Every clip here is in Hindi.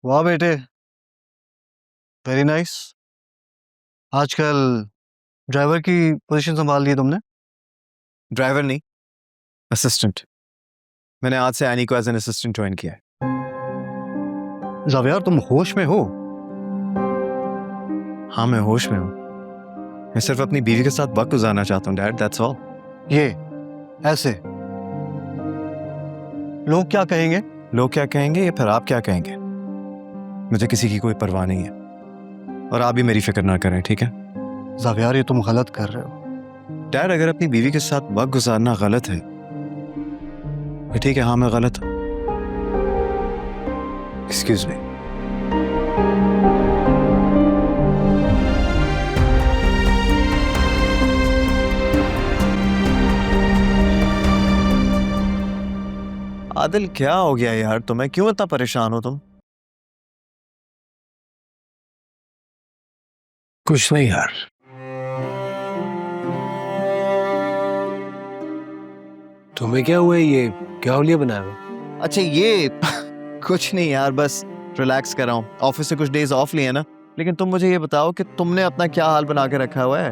वाह बेटे, वेरी नाइस। आजकल ड्राइवर की पोजीशन संभाल ली है तुमने। ड्राइवर नहीं, असिस्टेंट। मैंने आज से एनी को एज एन असिस्टेंट ज्वाइन किया है। जावियार, तुम होश में हो? हाँ, मैं होश में हूँ। मैं सिर्फ अपनी बीवी के साथ वक्त गुजारना चाहता हूँ डैड, दैट्स ऑल। ये ऐसे लोग क्या कहेंगे? लोग क्या कहेंगे या फिर आप क्या कहेंगे, मुझे किसी की कोई परवाह नहीं है। और आप भी मेरी फिक्र ना करें, ठीक है? जावियार, ये तुम गलत कर रहे हो। डैड, अगर अपनी बीवी के साथ वक्त गुजारना गलत है तो ठीक है, हाँ मैं गलत हूँ। Excuse me. आदिल, क्या हो गया यार तुम्हें? क्यों इतना परेशान हो तुम? कुछ नहीं यार। तुम्हें क्या हुआ है? ये क्या होलिया बनाया हुआ? अच्छा ये कुछ नहीं यार, बस रिलैक्स कर रहा हूँ। ऑफिस से कुछ डेज ऑफ लिए ना। लेकिन तुम मुझे ये बताओ कि तुमने अपना क्या हाल बना के रखा हुआ है?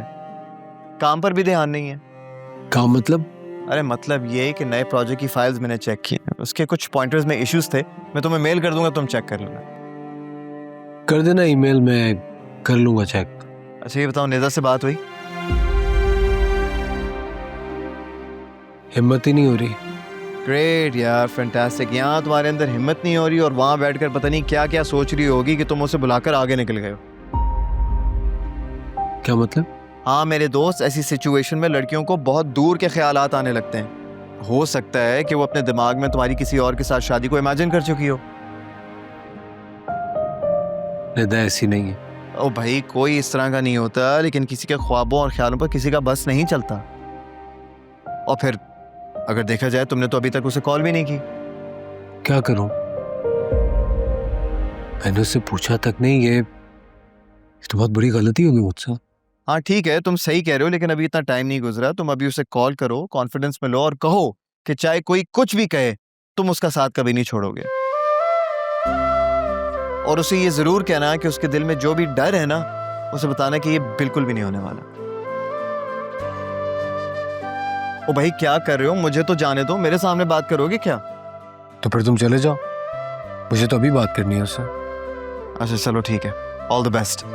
काम पर भी ध्यान नहीं है। काम मतलब? अरे मतलब ये कि नए प्रोजेक्ट की फाइल्स मैंने चेक की, उसके कुछ पॉइंटर्स में इश्यूज थे। मैं तुम्हें मेल कर दूंगा, तुम चेक कर लेना। कर देना ईमेल, मैं कर लूंगा चेक। अच्छा ये बताओ, निदा से बात हुई? हिम्मत ही नहीं हो रही। ग्रेट यार, फैंटास्टिक। यहाँ तुम्हारे अंदर हिम्मत नहीं हो रही और वहां बैठकर पता नहीं क्या क्या सोच रही होगी कि तुम उसे बुलाकर आगे निकल गए हो। क्या मतलब? हाँ मेरे दोस्त, ऐसी सिचुएशन में लड़कियों को बहुत दूर के ख्यालात आने लगते हैं। हो सकता है कि वो अपने दिमाग में तुम्हारी किसी और के साथ शादी को इमेजिन कर चुकी हो। निदा ऐसी नहीं है। ओ भाई, कोई इस तरह का नहीं होता, लेकिन किसी के ख्वाबों और ख्यालों पर किसी का बस नहीं चलता। और फिर अगर देखा जाए, तुमने तो अभी तक उसे कॉल भी नहीं की। क्या करूं? मैंने उससे पूछा तक नहीं। ये तो बहुत बड़ी गलती होगी मुझसे। हाँ ठीक है, तुम सही कह रहे हो, लेकिन अभी इतना टाइम नहीं गुजरा। तुम अभी उसे कॉल करो, कॉन्फिडेंस में लो और कहो कि चाहे कोई कुछ भी कहे, तुम उसका साथ कभी नहीं छोड़ोगे। और उसे ये जरूर कहना कि उसके दिल में जो भी डर है ना, उसे बताना कि ये बिल्कुल भी नहीं होने वाला। ओ भाई, क्या कर रहे हो? मुझे तो जाने दो, मेरे सामने बात करोगे क्या? तो फिर तुम चले जाओ, मुझे तो अभी बात करनी है उससे। अच्छा चलो ठीक है, all the best.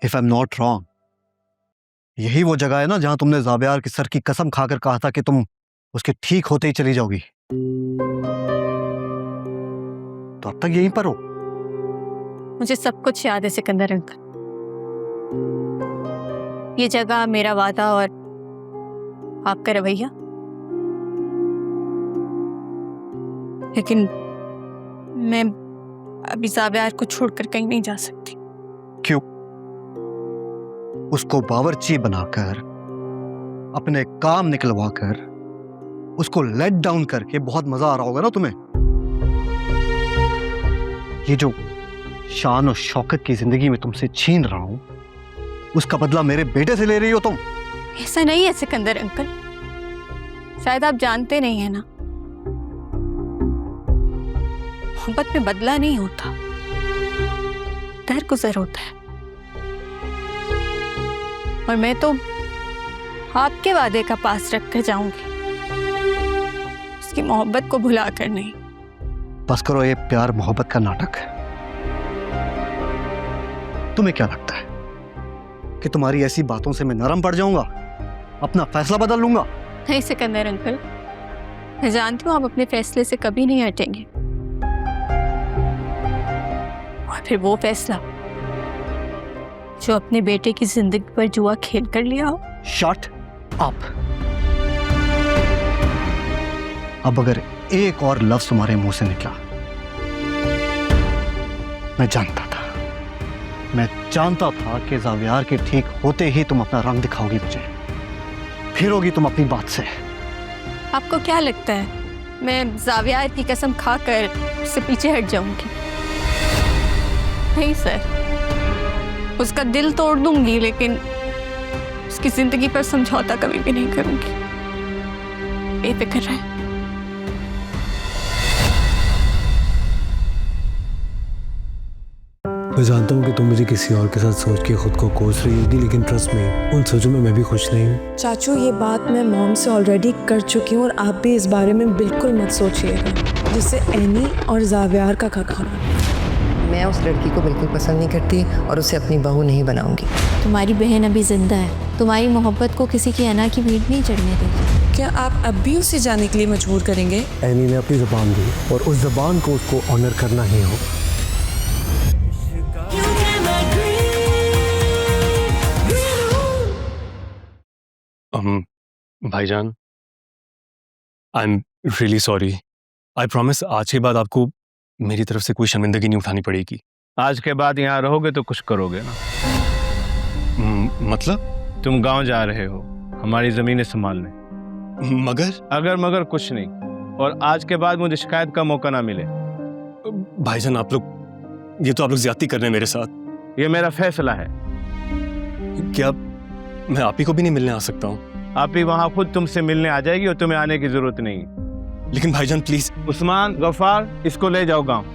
If I am not wrong, यही वो जगह है ना जहां तुमने जावियार के सर की कसम खाकर कहा था कि तुम उसके ठीक होते ही चली जाओगी। तो अब तक यहीं पर हो। मुझे सब कुछ याद है सिकंदर अंकल। ये जगह, मेरा वादा और आपका रवैया। लेकिन मैं अभी जावियार को छोड़कर कहीं नहीं जा सकती। क्यों? उसको बावर्ची बनाकर, अपने काम निकलवाकर, उसको लेट डाउन करके बहुत मजा आ रहा होगा ना तुम्हें। ये जो शान और शौकत की जिंदगी में तुमसे छीन रहा हूं, उसका बदला मेरे बेटे से ले रही हो तुम। ऐसा नहीं है सिकंदर अंकल, शायद आप जानते नहीं है ना, मोहब्बत में बदला नहीं होता, दरगुजर होता है। और मैं तो आपके वादे का पास रख कर जाऊंगी, उसकी मोहब्बत को भुला कर नहीं। बस करो ये प्यार मोहब्बत का नाटक। तुम्हें क्या लगता है कि तुम्हारी ऐसी बातों से मैं नरम पड़ जाऊंगा, अपना फैसला बदल लूंगा? नहीं सिकंदर अंकल, मैं जानती हूँ आप अपने फैसले से कभी नहीं हटेंगे। और फिर वो फैसला जो अपने बेटे की जिंदगी पर जुआ खेल कर लिया हो। Shut up. अब अगर एक और लफ्ज तुम्हारे मुंह से निकला, मैं जानता था कि जावियार के ठीक होते ही तुम अपना रंग दिखाओगी मुझे, फिरोगी तुम अपनी बात से। आपको क्या लगता है मैं जावियार की कसम खाकर उससे पीछे हट जाऊंगी? नहीं सर, उसका दिल तोड़ दूंगी, लेकिन उसकी जिंदगी पर समझौता कभी भी नहीं करूंगी। बेफिक्र रहे। मैं जानता हूँ कि तुम मुझे किसी और के साथ सोच के खुद को कोस रही होगी, लेकिन ट्रस्ट में उन सोचों में मैं भी खुश नहीं हूँ। चाचू, ये बात मैं मॉम से ऑलरेडी कर चुकी हूँ और आप भी इस बारे में बिल्कुल मत सोचिएगा, जिससे एनी और जावियार का खाना। मैं उस लड़की को बिल्कुल पसंद नहीं करती और उसे अपनी बहू नहीं बनाऊंगी। तुम्हारी बहन अभी जिंदा है, तुम्हारी मोहब्बत को किसी की अना की भीड़ नहीं चढ़ने देगी। क्या आप अब भी उसे जाने के लिए मजबूर करेंगे? एनी ने अपनी ज़बान दी और उस ज़बान को उसको ऑनर करना ही हो। भाईजान, I am really sorry. I promise आज के बाद आपको मेरी तरफ से कोई शर्मिंदगी नहीं उठानी पड़ेगी। आज के बाद यहाँ रहोगे तो कुछ करोगे ना? मतलब? तुम गांव जा रहे हो हमारी जमीनें संभालने। मगर मगर कुछ नहीं, और आज के बाद मुझे शिकायत का मौका ना मिले। भाईजान, आप लोग ये तो आप लोग ज्यादती कर रहे हैं मेरे साथ। ये मेरा फैसला है। क्या मैं आप ही को भी नहीं मिलने आ सकता हूँ? आप ही वहाँ खुद तुमसे मिलने आ जाएगी और तुम्हें आने की जरूरत नहीं। लेकिन भाईजान प्लीज। उस्मान, गफ्फार, इसको ले जाओ गांव।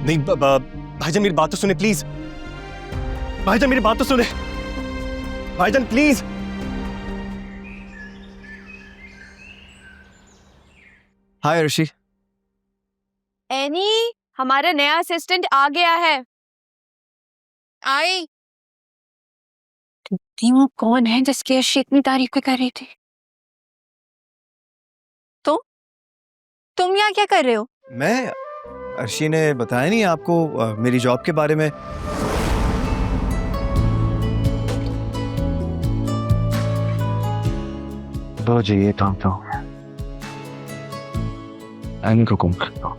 नहीं भाईजान, मेरी बात तो सुने प्लीज। भाईजान मेरी बात तो सुने। भाईजान प्लीज। हाय अर्शी। एनी, हमारा नया असिस्टेंट आ गया है। आई। वो कौन है जिसकी अर्शी इतनी तारीफ कर रही थी? तो तुम यहाँ क्या कर रहे हो? मैं, अर्शी ने बताया नहीं आपको मेरी जॉब के बारे में? लो जी, ये काम तो एनी को गुम कर दो।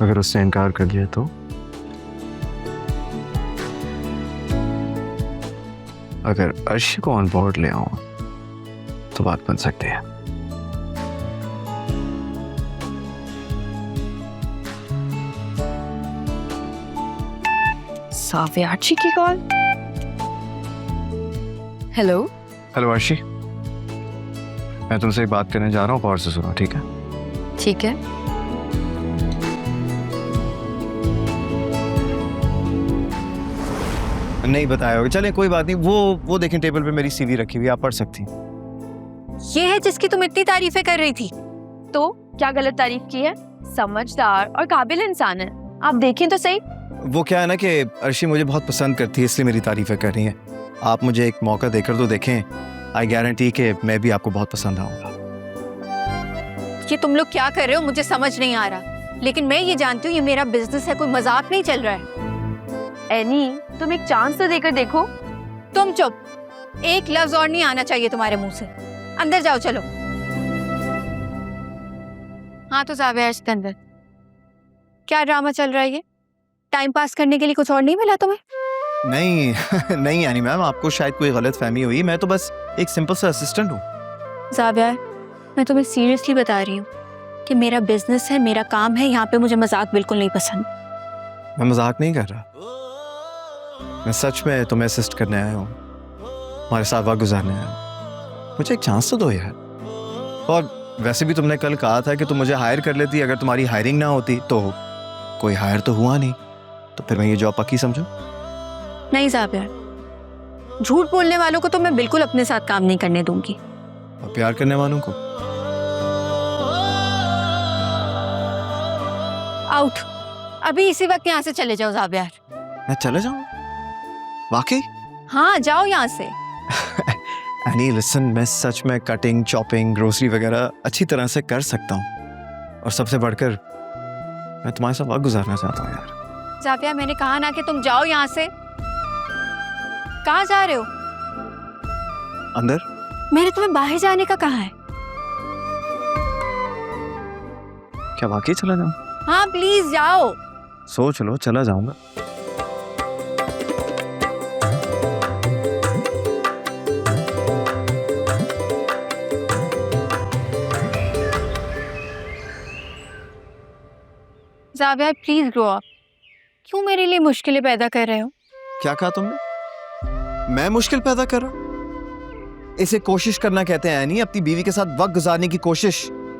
अगर उसने इनकार कर दिया तो? अगर अर्शी को ऑन बोर्ड ले आऊं तो बात बन सकती है। साविया जी की कॉल। हेलो। हेलो अर्शी, मैं तुमसे एक बात करने जा रहा हूँ, और से सुनो, ठीक है? ठीक है। नहीं बताया होगा, चलें कोई बात नहीं। वो देखें टेबल पे मेरी सीवी रखी हुई, आप पढ़ सकती। ये है जिसकी तुम इतनी तारीफें कर रही थी। तो क्या गलत तारीफ की है? समझदार और काबिल इंसान है, आप देखें तो सही। वो क्या है ना कि अर्शी मुझे बहुत पसंद करती है, इसलिए मेरी तारीफें कर रही हैं। आप मुझे एक मौका देकर तो देखें, आई गारंटी कि मैं भी आपको बहुत पसंद आऊंगा। ये तुम लोग क्या कर रहे हो मुझे समझ नहीं आ रहा, लेकिन मैं ये जानती हूँ ये मेरा बिजनेस है, कोई मजाक नहीं चल रहा है। एनी, तुम एक चांस तो देकर देखो। तुम चुप, एक लफ्ज और नहीं आना चाहिए तुम्हारे मुंह से। अंदर जाओ, चलो। हाँ तो जाविया, इसके अंदर क्या ड्रामा चल रहा है? ये टाइम पास करने के लिए कुछ और नहीं मिला तुम्हें? नहीं नहीं यानी मैम, आपको शायद कोई गलत फहमी हुई। मैं तो बस एक सिंपल सा असिस्टेंट हूँ। जाविया, मैं तुम्हें सीरियसली बता रही हूँ कि मेरा बिजनेस है, मेरा काम है, यहाँ पे मुझे मजाक बिल्कुल नहीं पसंद। मैं मजाक नहीं कर रहा, मैं सच में तुम्हें असिस्ट करने आया हूँ, तुम्हारे साथ वक्त गुजारने आया हूँ। मुझे एक चांस तो दो यार। और वैसे भी तुमने कल कहा था कि तुम मुझे हायर कर लेती अगर तुम्हारी हायरिंग ना होती, तो कोई हायर तो हुआ नहीं, तो फिर मैं ये जॉब पक्की समझूं? नहीं जाविया, झूठ बोलने वालों को तो मैं बिल्कुल अपने साथ काम नहीं करने दूंगी। और प्यार करने वालों को? आउट। अभी इसी वक्त यहाँ से चले जाओ जाविया। मैं चले जाऊँ? वाकई? हाँ, जाओ यहाँ से। एनी लिसन, मैं सच में कटिंग, चॉपिंग, ग्रोसरी वगैरह अच्छी तरह से कर सकता हूँ, और सबसे बढ़कर मैं तुम्हारे साथ वक्त गुजारना चाहता हूँ यार। जाविया, मैंने कहा ना कि तुम जाओ यहाँ से। कहाँ जा रहे हो? अंदर। मैंने तुम्हें बाहर जाने का कहा है। क्या वाकई चला जाऊँ? हाँ प्लीज जाओ। सोच लो, चला जाऊंगा। जाविया प्लीज ग्रो अप। क्यों मेरे लिए मुश्किलें पैदा कर रहे हो? क्या कहा तुमने? मैं मुश्किल पैदा कर रहा हूं? इसे कोशिश करना कहते हैं नहीं, अपनी बीवी के साथ वक्त गुजारने की कोशिश।